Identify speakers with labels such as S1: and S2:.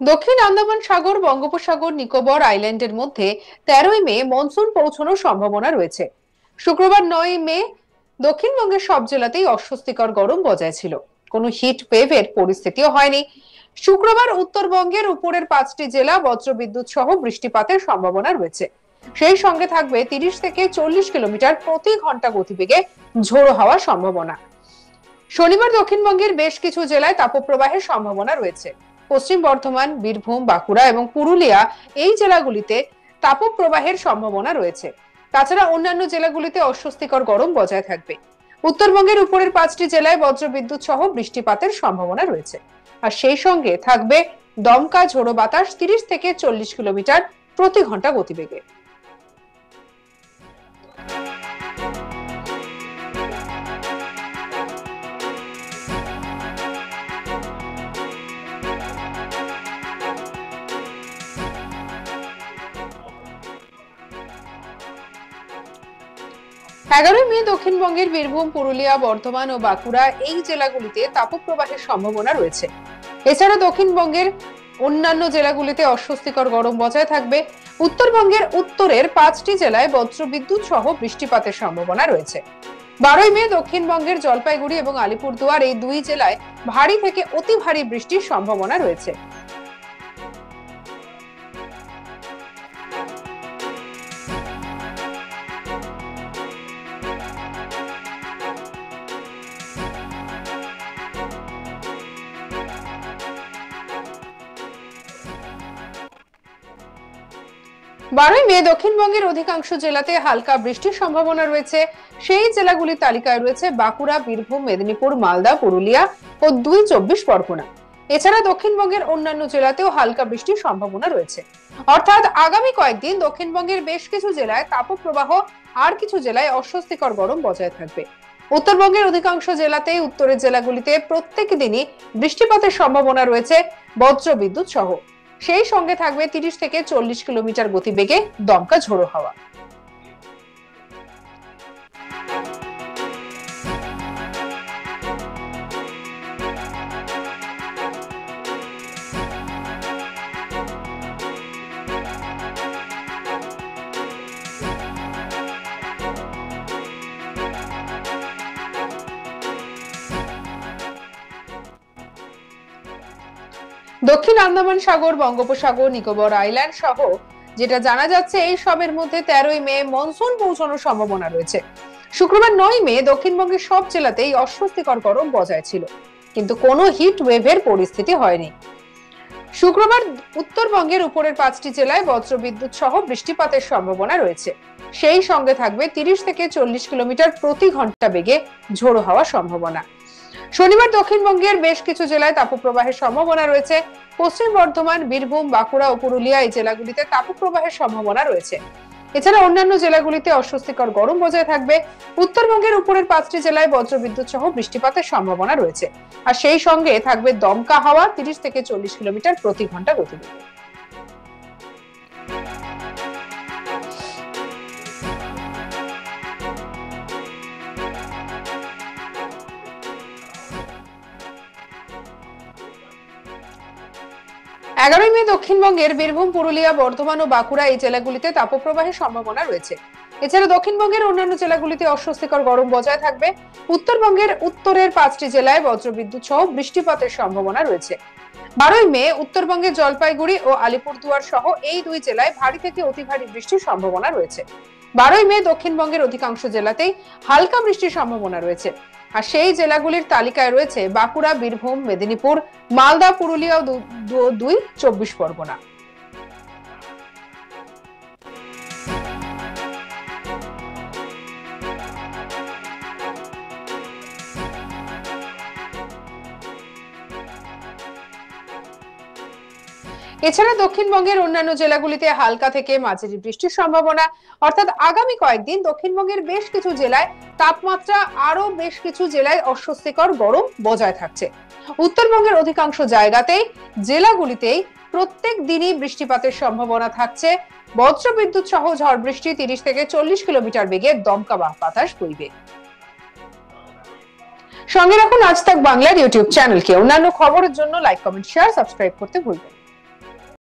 S1: দক্ষিণ আন্দামান সাগর, বঙ্গোপসাগর, নিকোবর আইল্যান্ডের মধ্যে 13ই মে মনসুন পৌঁছানোর সম্ভাবনা রয়েছে। শুক্রবার 9ই মে দক্ষিণবঙ্গের সব জেলাতেই অস্বস্তিকর গরম বজায় ছিল। কোনো হিট ওয়েভের পরিস্থিতিও হয়নি। শুক্রবার উত্তরবঙ্গের উপরের 5টি জেলা বজ্রবিদ্যুৎ সহ বৃষ্টিপাতের সম্ভাবনা রয়েছে। সেই সঙ্গে থাকবে 30 থেকে 40 কিলোমিটার প্রতি ঘন্টা গতিবেগে ঝোড়ো হওয়ার সম্ভাবনা। শনিবার দক্ষিণবঙ্গের বেশ কিছু জেলায় তাপপ্রবাহের সম্ভাবনা রয়েছে। পশ্চিম বর্ধমান, বীরভূম, বাঁকুড়া এবং পুরুলিয়া এই জেলাগুলিতে তাপপ্রবাহের সম্ভাবনা রয়েছে। তাছাড়া অন্যান্য জেলাগুলিতে অস্বস্তিকর গরম বজায় থাকবে। উত্তরবঙ্গের উপরের 5টি জেলায় বজ্রবিদ্যুৎ সহ বৃষ্টিপাতের সম্ভাবনা রয়েছে। আর সেই সঙ্গে থাকবে দমকা ঝোড়ো বাতাস 30 থেকে 40 কিলোমিটার প্রতি ঘন্টা গতিবেগে। 11ই মে দক্ষিণবঙ্গের বীরভূম, পুরুলিয়া, বর্ধমান ও বাঁকুড়া এই জেলাগুলিতে তাপপ্রবাহের সম্ভাবনা রয়েছে। এছাড়া দক্ষিণবঙ্গের অন্যান্য জেলাগুলিতে অস্বস্তিকর গরম বজায় থাকবে। উত্তরবঙ্গের উত্তরের 5টি জেলায় বজ্রবিদ্যুৎ সহ বৃষ্টিপাতের সম্ভাবনা রয়েছে। 12ই মে দক্ষিণবঙ্গের জলপাইগুড়ি এবং আলিপুরদুয়ার এই দুই জেলায় ভারী থেকে অতি ভারী বৃষ্টির সম্ভাবনা রয়েছে। 12ই মে দক্ষিণবঙ্গের অধিকাংশ জেলাতে হালকা বৃষ্টির সম্ভাবনা রয়েছে। সেই জেলাগুলির তালিকায় রয়েছে বাঁকুড়া, বীরভূম, মেদিনীপুর, মালদা, পুরুলিয়া ও 2 24 পরগনা। এছাড়া দক্ষিণবঙ্গের অন্যান্য জেলাতেও হালকা বৃষ্টির সম্ভাবনা রয়েছে। অর্থাৎ আগামী কয়েকদিন দক্ষিণবঙ্গের বেশ কিছু জেলায় তাপপ্রবাহ, আর কিছু জেলায় অস্বস্তিকর গরম বজায় থাকবে। উত্তরবঙ্গের অধিকাংশ জেলাতেই উত্তরের জেলাগুলিতে প্রত্যেক দিনই বৃষ্টিপাতের সম্ভাবনা রয়েছে বজ্রবিদ্যুৎ সহ। সেই সঙ্গে থাকবে 30 থেকে 40 কিলোমিটার গতিবেগে দমকা ঝোড়ো হাওয়া। দক্ষিণ আন্দামান সাগর, বঙ্গোপসাগর, নিকোবর আইল্যান্ড সহ যেটা জানা যাচ্ছে এই সবের মধ্যে 13ই মে মনসুন পৌঁছানোর সম্ভাবনা রয়েছে। শুক্রবার 9ই মে দক্ষিণবঙ্গের সব জেলাতেই অস্বস্তিকর গরম বজায় ছিল, কিন্তু কোনো হিট ওয়েভের পরিস্থিতি হয়নি। শুক্রবার উত্তরবঙ্গের উপরের 5টি জেলায় বজ্রবিদ্যুৎ সহ বৃষ্টিপাতের সম্ভাবনা রয়েছে। সেই সঙ্গে থাকবে 30 থেকে 40 কিলোমিটার প্রতি ঘন্টা বেগে ঝোড়ো হওয়ার সম্ভাবনা। শনিবার দক্ষিণবঙ্গের বেশ কিছু জেলায় তাপপ্রবাহের সম্ভাবনা রয়েছে। পশ্চিম বর্ধমান, বীরভূম, বাঁকুড়া ও পুরুলিয়া এই জেলাগুলিতে তাপপ্রবাহের সম্ভাবনা রয়েছে। এছাড়া অন্যান্য জেলাগুলিতে অস্বস্তিকর গরম বজায় থাকবে। উত্তরবঙ্গের উপরের 5টি জেলায় বজ্রবিদ্যুৎ সহ বৃষ্টিপাতের সম্ভাবনা রয়েছে। আর সেই সঙ্গে থাকবে দমকা হাওয়া 30 থেকে 40 কিলোমিটার প্রতি ঘন্টা গতিবেগে। এগারোই মে দক্ষিণবঙ্গের বীরভূম, পুরুলিয়া, বর্ধমান ও বাঁকুড়া এই জেলাগুলিতে তাপপ্রবাহের সম্ভাবনা রয়েছে। এছাড়া দক্ষিণবঙ্গের অন্যান্য জেলাগুলিতে অস্বস্তিকর গরম বজায় থাকবে। উত্তরবঙ্গের উত্তরের 5টি জেলায় বজ্রবিদ্যুৎ সহ বৃষ্টিপাতের সম্ভাবনা রয়েছে। 12ই মে উত্তরবঙ্গের জলপাইগুড়ি ও আলিপুরদুয়ার সহ এই দুই জেলায় ভারী থেকে অতি ভারী বৃষ্টির সম্ভাবনা রয়েছে। 12ই মে দক্ষিণবঙ্গের অধিকাংশ জেলাতেই হালকা বৃষ্টির সম্ভাবনা রয়েছে। আর সেই জেলাগুলির তালিকায় রয়েছে বাঁকুড়া, বীরভূম, মেদিনীপুর, মালদা, পুরুলিয়া ও 2 24 পরগনা। এছাড়া দক্ষিণবঙ্গের অন্যান্য জেলাগুলিতে হালকা থেকে মাঝারি বৃষ্টির সম্ভাবনা। অর্থাৎ আগামী কয়েকদিন দক্ষিণবঙ্গের বেশ কিছু জেলায় তাপমাত্রা, আরো বেশ কিছু জেলায় অস্বস্তিকর গরম বজায় থাকছে। উত্তরবঙ্গের অধিকাংশ জায়গাতেই, জেলাগুলিতেই প্রত্যেক দিনই বৃষ্টিপাতের সম্ভাবনা থাকছে। বজ্রবিদ্যুৎ সহ ঝড় বৃষ্টি 30 থেকে 40 কিলোমিটার বেগে দমকা বাতাস বইবে। সঙ্গে রাখুন আজ তাক বাংলার ইউটিউব চ্যানেলকে। অন্যান্য খবরের জন্য লাইক, কমেন্ট, শেয়ার, সাবস্ক্রাইব করতে ভুলবেন না।